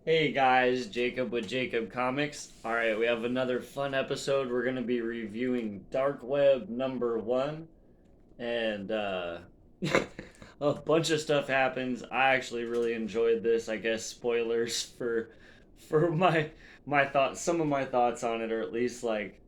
Hey guys, Jacob with Jacob Comics. Alright, we have another fun episode. We're going to be reviewing Dark Web number one. And a bunch of stuff happens. I actually really enjoyed this. I guess spoilers for my thoughts, some of my thoughts on it, or at least like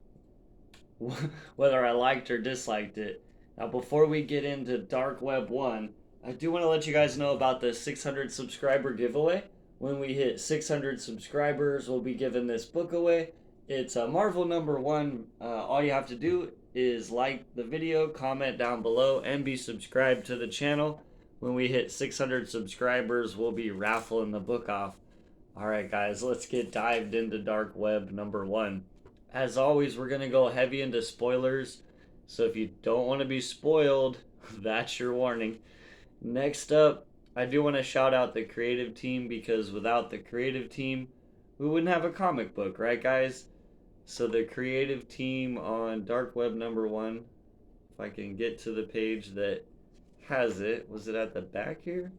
whether I liked or disliked it. Now, before we get into Dark Web 1, I do want to let you guys know about the 600 subscriber giveaway. When we hit 600 subscribers, we'll be giving this book away. It's a Marvel number one. All you have to do is like the video, comment down below, and be subscribed to the channel. When we hit 600 subscribers, we'll be raffling the book off. All right, guys, let's get dived into Dark Web number one. As always, we're going to go heavy into spoilers. So if you don't want to be spoiled, that's your warning. Next up, I do want to shout out the creative team because without the creative team, we wouldn't have a comic book, right, guys? So the creative team on Dark Web number one, if I can get to the page that has it, was it at the back here?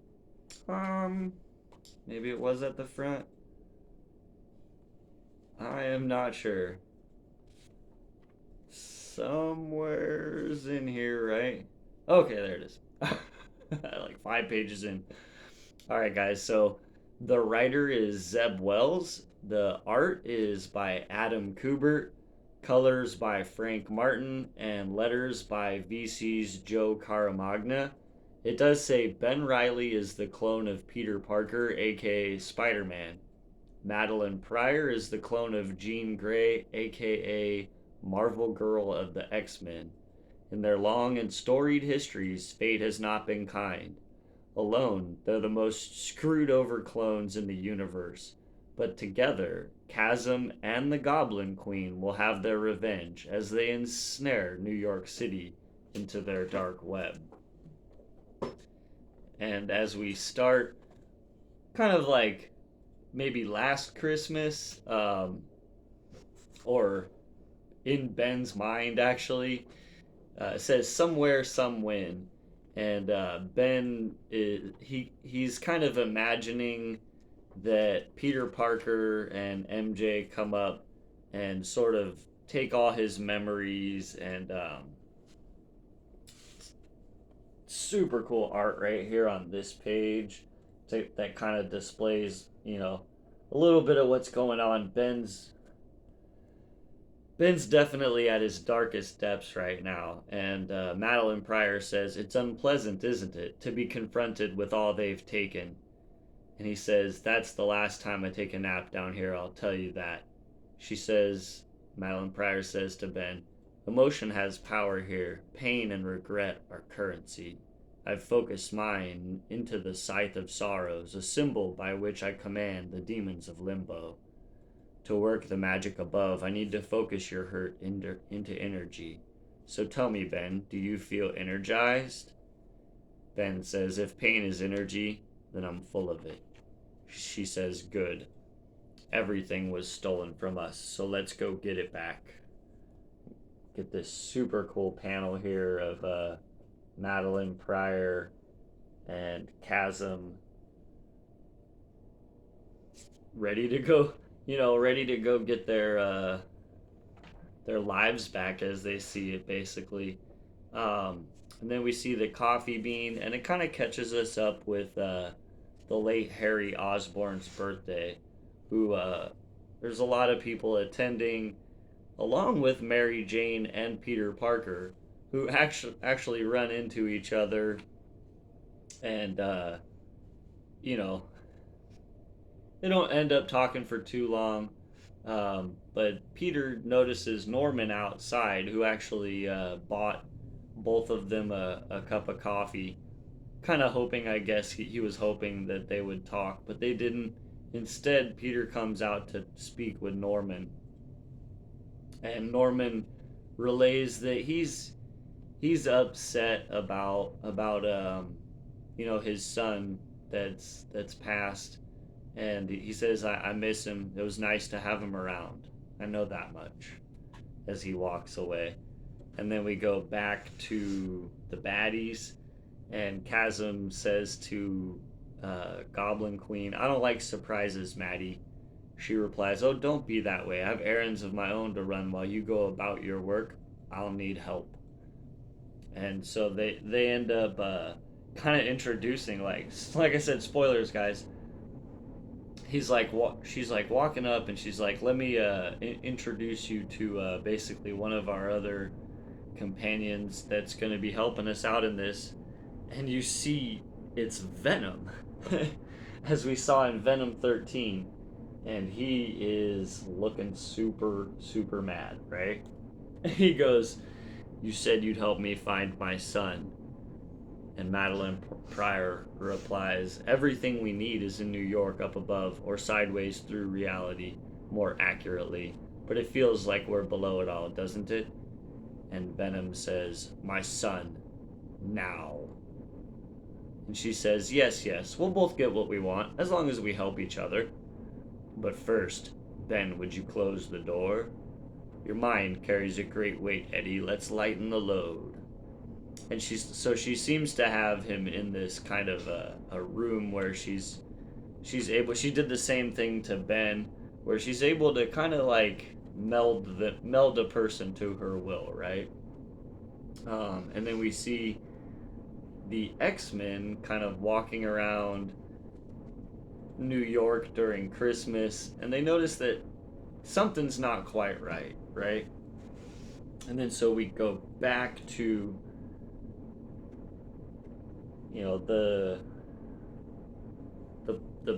Maybe it was at the front. I am not sure. Somewhere's in here, right? Okay, there it is. Like 5 pages in. All right, guys. So the writer is Zeb Wells. The art is by Adam Kubert. Colors by Frank Martin. And letters by VC's Joe Caramagna. It does say Ben Reilly is the clone of Peter Parker, aka Spider Man. Madeline Pryor is the clone of Jean Grey, aka Marvel Girl of the X-Men. In their long and storied histories, fate has not been kind. Alone, they're the most screwed over clones in the universe. But together, Chasm and the Goblin Queen will have their revenge as they ensnare New York City into their dark web. And as we start, kind of like maybe last Christmas, or in Ben's mind, actually. It says somewhere, some when, and Ben is he's kind of imagining that Peter Parker and MJ come up and sort of take all his memories and super cool art right here on this page that kind of displays a little bit of what's going on. Ben's definitely at his darkest depths right now, and Madeline Pryor says, "It's unpleasant, isn't it, to be confronted with all they've taken?" And he says, "That's the last time I take a nap down here, I'll tell you that." She says, Madeline Pryor says to Ben, "Emotion has power here. Pain and regret are currency. I've focused mine into the scythe of sorrows, a symbol by which I command the demons of limbo. To work the magic above, I need to focus your hurt into energy. So tell me, Ben, do you feel energized?" Ben says, "If pain is energy, then I'm full of it." She says, "Good. Everything was stolen from us, so let's go get it back." Get this super cool panel here of Madeline Pryor and Chasm ready to go, ready to go get their lives back as they see it, basically. And then we see the coffee bean, and it kind of catches us up with the late Harry Osborn's birthday, who there's a lot of people attending, along with Mary Jane and Peter Parker, who actually run into each other, and you know they don't end up talking for too long. But Peter notices Norman outside, who actually bought both of them a cup of coffee. Kind of hoping, I guess, he was hoping that they would talk, but they didn't. Instead, Peter comes out to speak with Norman. And Norman relays that he's upset about his son that's passed, and he says, I miss him. It was nice to have him around. I know that much," as he walks away. And then we go back to the baddies, and Chasm says to Goblin Queen, I don't like surprises, Maddie. She replies, oh, don't be that way. I have errands of my own to run while you go about your work. I'll need help. And so they end up kind of introducing, like I said, spoilers, guys. She's like walking up, and she's like, let me introduce you to basically one of our other companions that's going to be helping us out in this. And you see it's Venom, as we saw in Venom 13. And he is looking super, super mad, right? He goes, you said you'd help me find my son. And Madeline Pryor replies, everything we need is in New York up above, or sideways through reality, more accurately. But it feels like we're below it all, doesn't it? And Venom says, my son, now. And she says, yes, yes, we'll both get what we want, as long as we help each other. But first, Ben, would you close the door? Your mind carries a great weight, Eddie. Let's lighten the load. And she seems to have him in this kind of a room where she did the same thing to Ben, where she's able to kind of like meld a person to her will, right? And then we see the X-Men kind of walking around New York during Christmas, and they notice that something's not quite right, right? And then so we go back to, you know, the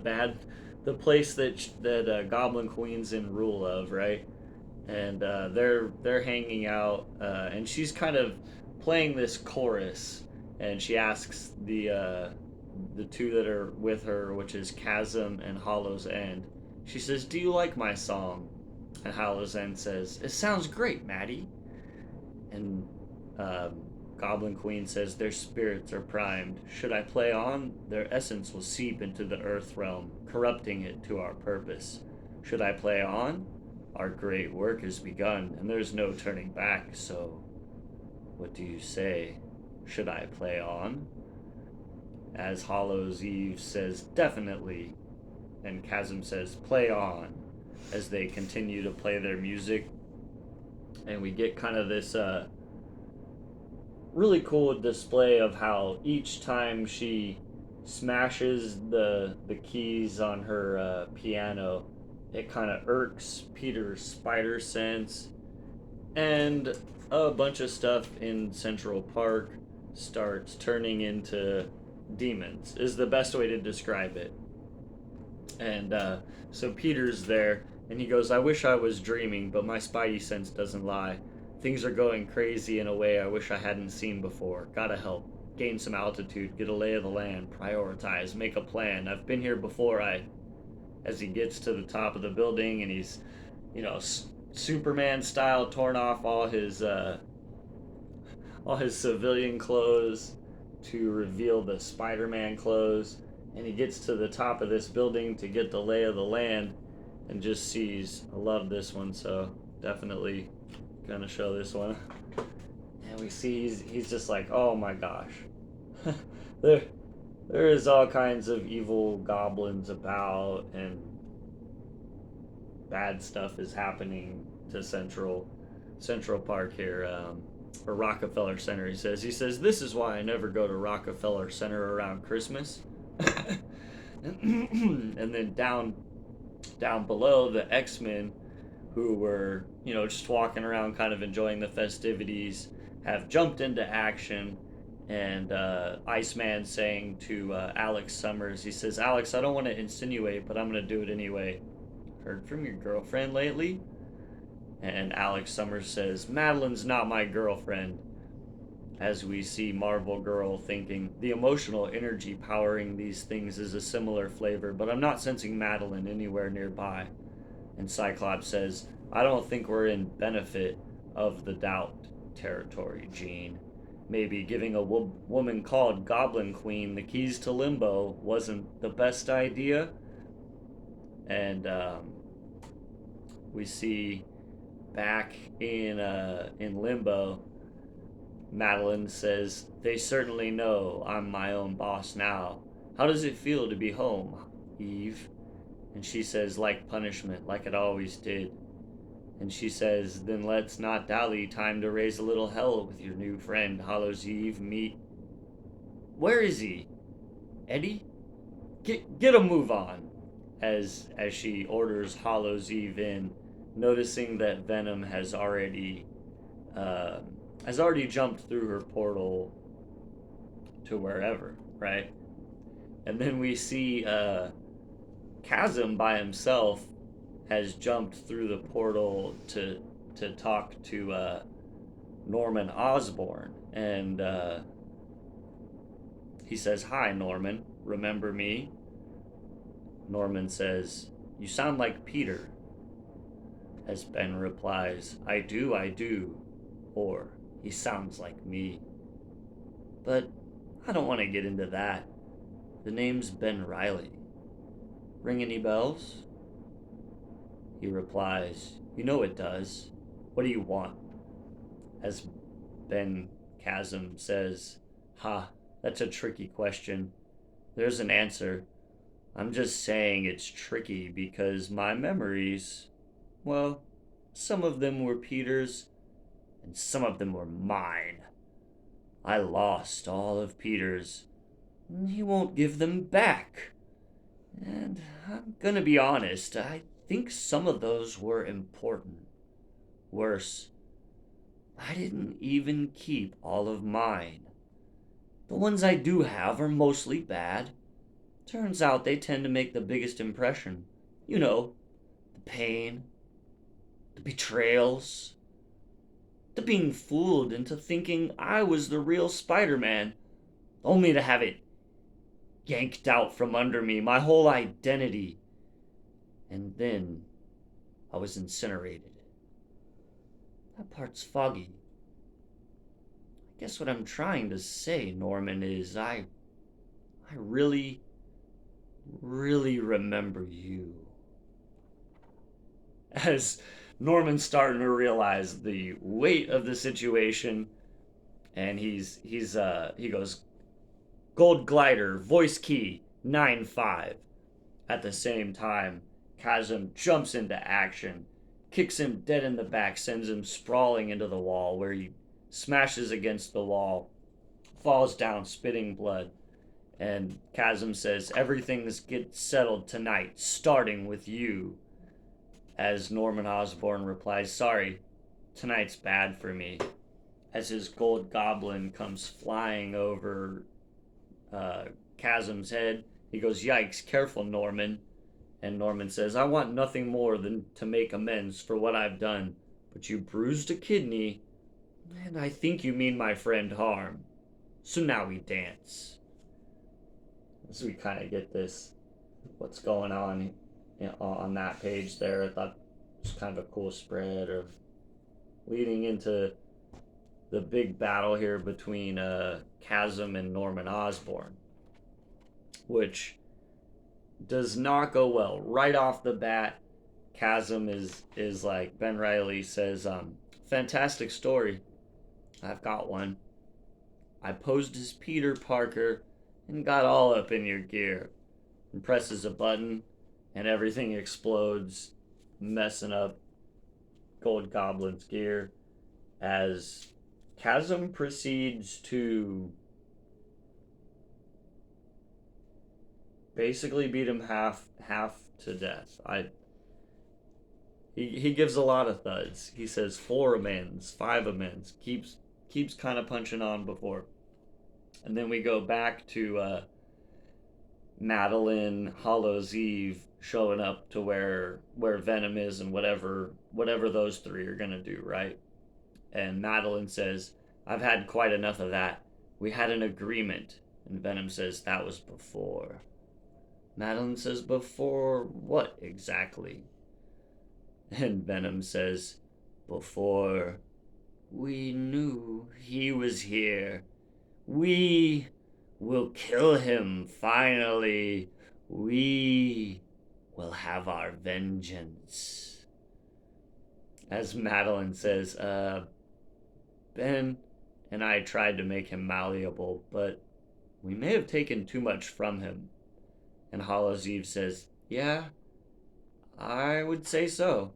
bad, the place that Goblin Queen's in rule of, right? And they're hanging out, and she's kind of playing this chorus, and she asks the two that are with her, which is Chasm and Hollow's End. She says, do you like my song? And Hollow's End says, it sounds great, Maddie. And Goblin Queen says, their spirits are primed. Should I play on? Their essence will seep into the earth realm, corrupting it to our purpose. Should I play on? Our great work has begun, and there's no turning back, so what do you say? Should I play on? As Hollow's Eve says, definitely. And Chasm says, play on, as they continue to play their music. And we get kind of this really cool display of how each time she smashes the keys on her piano, it kind of irks Peter's spider sense, and a bunch of stuff in Central Park starts turning into demons, is the best way to describe it. And so Peter's there, and he goes, I wish I was dreaming, but my spidey sense doesn't lie. Things are going crazy in a way I wish I hadn't seen before. Gotta help. Gain some altitude, get a lay of the land, prioritize, make a plan. I've been here before. As he gets to the top of the building, and he's, you know, Superman style, torn off all his civilian clothes to reveal the Spider-Man clothes, and he gets to the top of this building to get the lay of the land, and just sees, I love this one, so definitely gonna show this one. And we see he's just like, oh my gosh. there is all kinds of evil goblins about, and bad stuff is happening to Central Park here, or Rockefeller Center. He says this is why I never go to Rockefeller Center around Christmas. And then down below, the X-Men, who were, you know, just walking around kind of enjoying the festivities, have jumped into action. And Iceman saying to Alex Summers, he says, Alex, I don't want to insinuate, but I'm going to do it anyway. Heard from your girlfriend lately? And Alex Summers says, Madeline's not my girlfriend. As we see Marvel Girl thinking, the emotional energy powering these things is a similar flavor, but I'm not sensing Madeline anywhere nearby. And Cyclops says, I don't think we're in benefit of the doubt territory, Jean. Maybe giving a woman called Goblin Queen the keys to Limbo wasn't the best idea. And we see back in Limbo, Madeline says, they certainly know I'm my own boss now. How does it feel to be home, Eve? And she says, like punishment, like it always did. And she says, then let's not dally. Time to raise a little hell with your new friend, Hallows Eve. Meet. Where is he? Eddie? Get a move on. As she orders Hallows Eve in, noticing that Venom uh, has already jumped through her portal to wherever, right? And then we see Chasm by himself has jumped through the portal to talk to Norman Osborn, and he says, "Hi, Norman. Remember me?" Norman says, "You sound like Peter." As Ben replies, "I do, I do," or "He sounds like me." But I don't want to get into that. The name's Ben Riley. Ring any bells? He replies, "You know it does. What do you want?" As Ben Chasm says, "Ha, that's a tricky question. There's an answer. I'm just saying it's tricky because my memories, well, some of them were Peter's and some of them were mine. I lost all of Peter's. He won't give them back. And I'm gonna be honest, I think some of those were important. Worse, I didn't even keep all of mine. The ones I do have are mostly bad. Turns out they tend to make the biggest impression. You know, the pain, the betrayals, the being fooled into thinking I was the real Spider Man, only to have it yanked out from under me, my whole identity. And then I was incinerated. That part's foggy. I guess what I'm trying to say, Norman, is I really, really remember you. As Norman's starting to realize the weight of the situation, and he goes, "Gold glider, voice key, 9-5." At the same time, Chasm jumps into action, kicks him dead in the back, sends him sprawling into the wall, where he smashes against the wall, falls down, spitting blood. And Chasm says, "Everything's get settled tonight, starting with you." As Norman Osborn replies, "Sorry, tonight's bad for me." As his gold goblin comes flying over Chasm's head, he goes, "Yikes, careful, Norman." And Norman says, "I want nothing more than to make amends for what I've done. But you bruised a kidney, and I think you mean my friend harm. So now we dance." As we kind of get this, what's going on that page there, I thought it was kind of a cool spread of leading into the big battle here between Chasm and Norman Osborn, which does not go well. Right off the bat, Chasm is like, Ben Riley says, "Fantastic story. I've got one. I posed as Peter Parker and got all up in your gear." And presses a button and everything explodes, messing up Gold Goblin's gear as Chasm proceeds to basically beat him half to death. He gives a lot of thuds. He says 4 amends, 5 amends, keeps kind of punching on before. And then we go back to Madeline, Hallows Eve showing up to where Venom is, and whatever those three are gonna do, right? And Madeline says, "I've had quite enough of that. We had an agreement." And Venom says, "That was before." Madeline says, "Before what exactly?" And Venom says, "Before we knew he was here. We will kill him finally. We will have our vengeance." As Madeline says, Ben and I tried to make him malleable, but We may have taken too much from him. And Hallows Eve says, yeah, I would say so.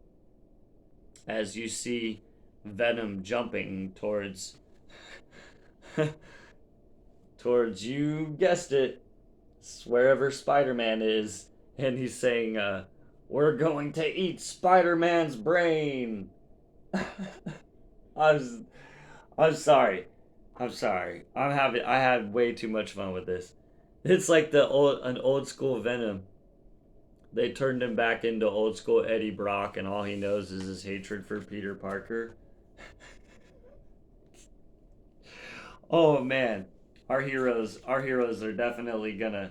As you see Venom jumping towards you guessed it, wherever Spider-Man is, and he's saying, "We're going to eat Spider-Man's brain." I'm I'm sorry. I'm sorry. I had way too much fun with this. It's like an old school Venom. They turned him back into old school Eddie Brock, and all he knows is his hatred for Peter Parker. Oh man, our heroes are definitely gonna.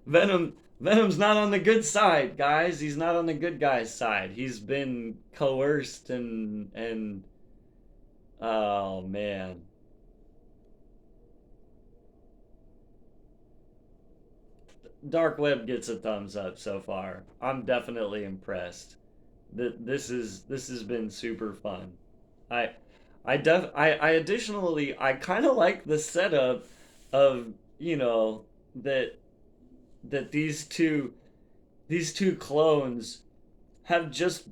Venom's not on the good side, guys. He's not on the good guy's side. He's been coerced and oh man, Dark Web gets a thumbs up so far. I'm definitely impressed. This has been super fun. I I additionally I kind of like the setup of that these two clones have just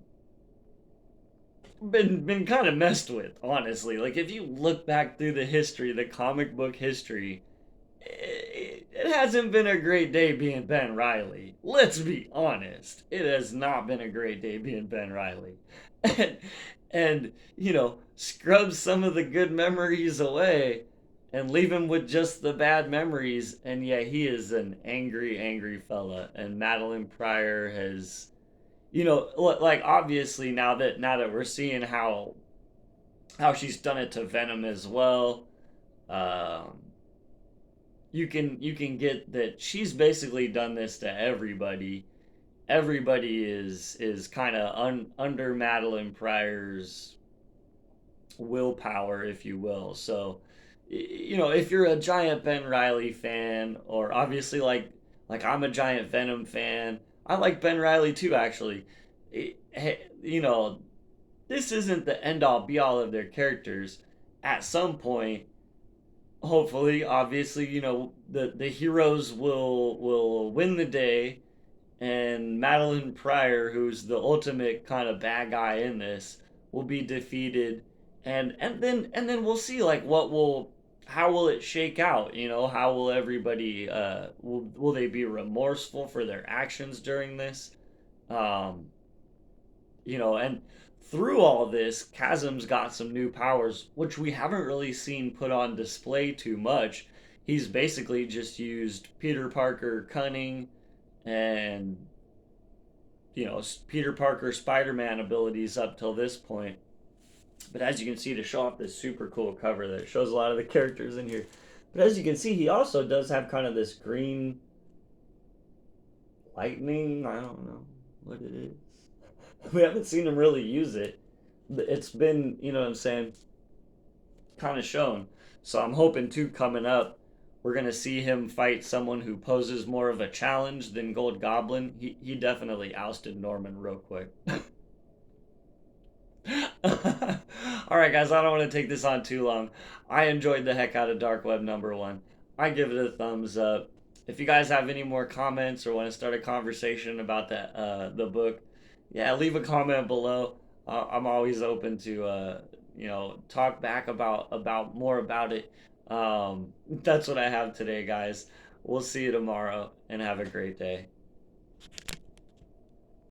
been kind of messed with, honestly. Like if you look back through the history, the comic book history, it hasn't been a great day being Ben Riley. Let's be honest. It has not been a great day being Ben Riley. And, and scrub some of the good memories away and leave him with just the bad memories. And yeah, he is an angry, angry fella. And Madeline Pryor has, like obviously now that we're seeing how she's done it to Venom as well. Um, you can get that she's basically done this to everybody. Everybody is kind of under Madeline Pryor's willpower, if you will. So, if you're a giant Ben Riley fan, or obviously like I'm a giant Venom fan, I like Ben Riley too. Actually, you know, this isn't the end all be all of their characters. At some point, hopefully, obviously, the heroes will win the day, and Madeline Pryor, who's the ultimate kind of bad guy in this, will be defeated, and then we'll see like how will it shake out? How will everybody will they be remorseful for their actions during this? Um, and through all this, Chasm's got some new powers, which we haven't really seen put on display too much. He's basically just used Peter Parker cunning and Peter Parker Spider-Man abilities up till this point. But as you can see, to show off this super cool cover that shows a lot of the characters in here. But as you can see, he also does have kind of this green lightning. I don't know what it is. We haven't seen him really use it. It's been, what I'm saying, kind of shown. So I'm hoping too coming up, we're gonna see him fight someone who poses more of a challenge than Gold Goblin. He definitely ousted Norman real quick. All right, guys, I don't want to take this on too long. I enjoyed the heck out of Dark Web #1. I give it a thumbs up. If you guys have any more comments or want to start a conversation about the book, yeah, leave a comment below. I'm always open to talk back about more about it. That's what I have today, guys. We'll see you tomorrow and have a great day.